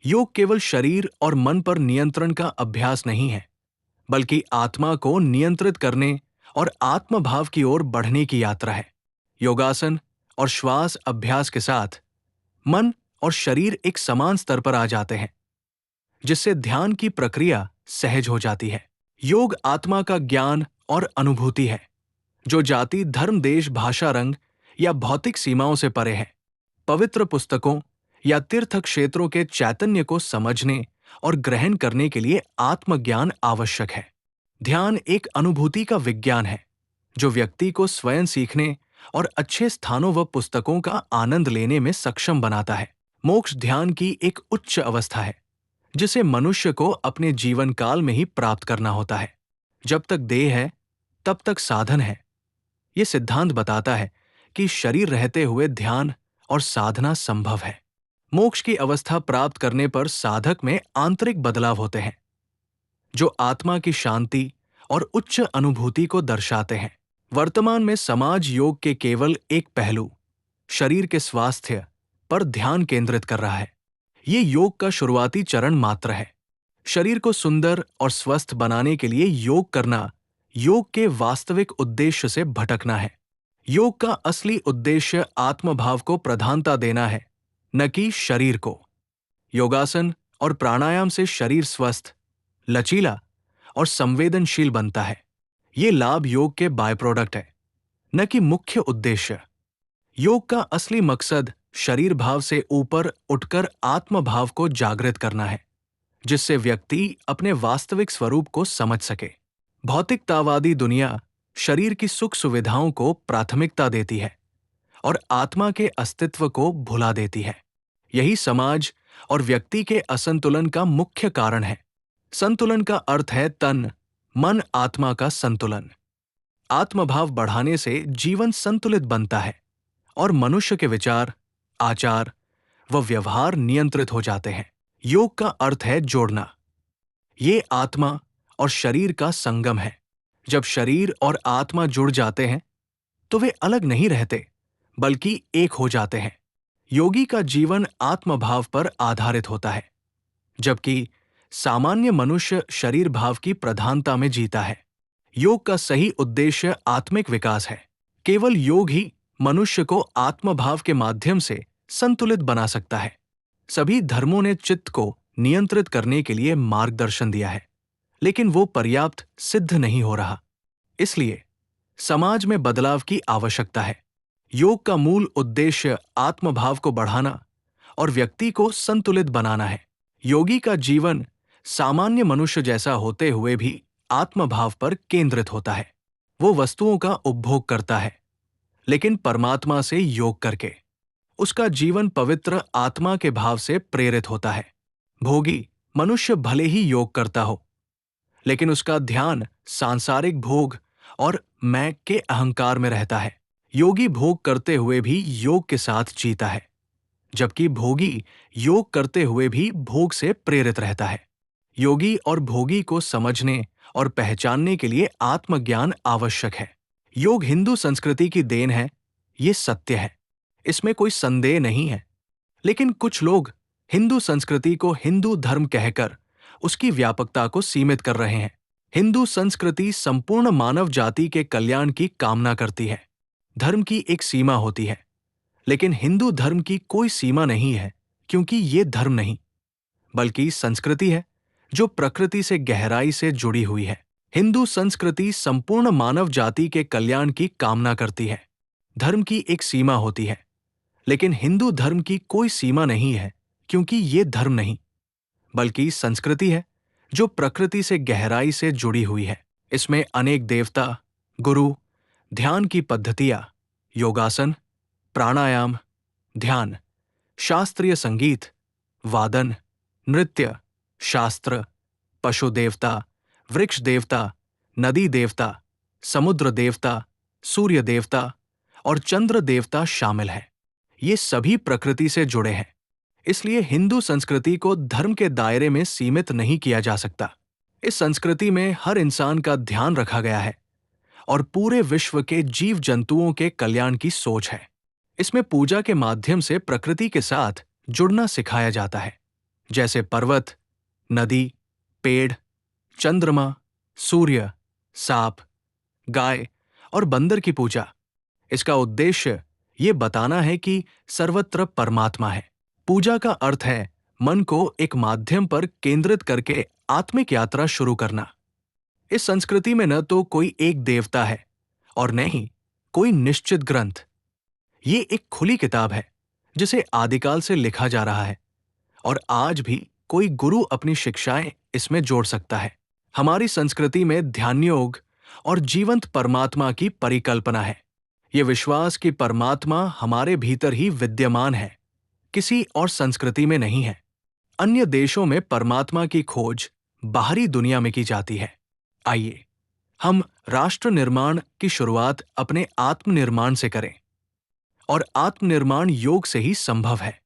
योग केवल शरीर और मन पर नियंत्रण का अभ्यास नहीं है, बल्कि आत्मा को नियंत्रित करने और आत्मभाव की ओर बढ़ने की यात्रा है। योगासन और श्वास अभ्यास के साथ मन और शरीर एक समान स्तर पर आ जाते हैं, जिससे ध्यान की प्रक्रिया सहज हो जाती है। योग आत्मा का ज्ञान और अनुभूति है, जो जाति, धर्म, देश, भाषा, रंग या भौतिक सीमाओं से परे है। पवित्र पुस्तकों या तीर्थ क्षेत्रों के चैतन्य को समझने और ग्रहण करने के लिए आत्मज्ञान आवश्यक है। ध्यान एक अनुभूति का विज्ञान है, जो व्यक्ति को स्वयं सीखने और अच्छे स्थानों व पुस्तकों का आनंद लेने में सक्षम बनाता है। मोक्ष ध्यान की एक उच्च अवस्था है, जिसे मनुष्य को अपने जीवन काल में ही प्राप्त करना होता है। जब तक देह है, तब तक साधन है। ये सिद्धांत बताता है कि शरीर रहते हुए ध्यान और साधना संभव है। मोक्ष की अवस्था प्राप्त करने पर साधक में आंतरिक बदलाव होते हैं, जो आत्मा की शांति और उच्च अनुभूति को दर्शाते हैं। वर्तमान में समाज योग के केवल एक पहलू, शरीर के स्वास्थ्य पर ध्यान केंद्रित कर रहा है। ये योग का शुरुआती चरण मात्र है। शरीर को सुंदर और स्वस्थ बनाने के लिए योग करना योग के वास्तविक उद्देश्य से भटकना है। योग का असली उद्देश्य आत्मभाव को प्रधानता देना है, न कि शरीर को। योगासन और प्राणायाम से शरीर स्वस्थ, लचीला और संवेदनशील बनता है। ये लाभ योग के बाय प्रोडक्ट है, न कि मुख्य उद्देश्य। योग का असली मकसद शरीर भाव से ऊपर उठकर आत्मभाव को जागृत करना है, जिससे व्यक्ति अपने वास्तविक स्वरूप को समझ सके। भौतिकतावादी दुनिया शरीर की सुख सुविधाओं को प्राथमिकता देती है और आत्मा के अस्तित्व को भुला देती है। यही समाज और व्यक्ति के असंतुलन का मुख्य कारण है। संतुलन का अर्थ है तन, मन, आत्मा का संतुलन। आत्मभाव बढ़ाने से जीवन संतुलित बनता है और मनुष्य के विचार, आचार व व्यवहार नियंत्रित हो जाते हैं। योग का अर्थ है जोड़ना। ये आत्मा और शरीर का संगम है। जब शरीर और आत्मा जुड़ जाते हैं, तो वे अलग नहीं रहते, बल्कि एक हो जाते हैं। योगी का जीवन आत्मभाव पर आधारित होता है, जबकि सामान्य मनुष्य शरीर भाव की प्रधानता में जीता है। योग का सही उद्देश्य आत्मिक विकास है। केवल योग ही मनुष्य को आत्मभाव के माध्यम से संतुलित बना सकता है। सभी धर्मों ने चित्त को नियंत्रित करने के लिए मार्गदर्शन दिया है, लेकिन वो पर्याप्त सिद्ध नहीं हो रहा। इसलिए समाज में बदलाव की आवश्यकता है। योग का मूल उद्देश्य आत्मभाव को बढ़ाना और व्यक्ति को संतुलित बनाना है। योगी का जीवन सामान्य मनुष्य जैसा होते हुए भी आत्मभाव पर केंद्रित होता है। वो वस्तुओं का उपभोग करता है, लेकिन परमात्मा से योग करके। उसका जीवन पवित्र आत्मा के भाव से प्रेरित होता है। भोगी मनुष्य भले ही योग करता हो, लेकिन उसका ध्यान सांसारिक भोग और मैं के अहंकार में रहता है। योगी भोग करते हुए भी योग के साथ जीता है, जबकि भोगी योग करते हुए भी भोग से प्रेरित रहता है। योगी और भोगी को समझने और पहचानने के लिए आत्मज्ञान आवश्यक है। योग हिंदू संस्कृति की देन है, ये सत्य है, इसमें कोई संदेह नहीं है। लेकिन कुछ लोग हिंदू संस्कृति को हिंदू धर्म कहकर उसकी व्यापकता को सीमित कर रहे हैं। हिंदू संस्कृति संपूर्ण मानव जाति के कल्याण की कामना करती है। धर्म की एक सीमा होती है, लेकिन हिंदू धर्म की कोई सीमा नहीं है, क्योंकि ये धर्म नहीं, बल्कि संस्कृति है जो प्रकृति से गहराई से जुड़ी हुई है। हिंदू संस्कृति संपूर्ण मानव जाति के कल्याण की कामना करती है। धर्म की एक सीमा होती है, लेकिन हिंदू धर्म की कोई सीमा नहीं है, क्योंकि ये धर्म नहीं, बल्कि संस्कृति है जो प्रकृति से गहराई से जुड़ी हुई है। इसमें अनेक देवता, गुरु, ध्यान की पद्धतियां, योगासन, प्राणायाम, ध्यान, शास्त्रीय संगीत, वादन, नृत्य, शास्त्र, पशु देवता, वृक्ष देवता, नदी देवता, समुद्र देवता, सूर्य देवता और चंद्र देवता शामिल हैं। ये सभी प्रकृति से जुड़े हैं। इसलिए हिंदू संस्कृति को धर्म के दायरे में सीमित नहीं किया जा सकता। इस संस्कृति में हर इंसान का ध्यान रखा गया है और पूरे विश्व के जीव जंतुओं के कल्याण की सोच है। इसमें पूजा के माध्यम से प्रकृति के साथ जुड़ना सिखाया जाता है, जैसे पर्वत, नदी, पेड़, चंद्रमा, सूर्य, सांप, गाय और बंदर की पूजा। इसका उद्देश्य ये बताना है कि सर्वत्र परमात्मा है। पूजा का अर्थ है मन को एक माध्यम पर केंद्रित करके आत्मिक यात्रा शुरू करना। इस संस्कृति में न तो कोई एक देवता है और न ही कोई निश्चित ग्रंथ। ये एक खुली किताब है जिसे आदिकाल से लिखा जा रहा है और आज भी कोई गुरु अपनी शिक्षाएं इसमें जोड़ सकता है। हमारी संस्कृति में ध्यान योग और जीवंत परमात्मा की परिकल्पना है। ये विश्वास कि परमात्मा हमारे भीतर ही विद्यमान है, किसी और संस्कृति में नहीं है। अन्य देशों में परमात्मा की खोज बाहरी दुनिया में की जाती है। आइए हम राष्ट्र निर्माण की शुरुआत अपने आत्मनिर्माण से करें। और आत्मनिर्माण योग से ही संभव है।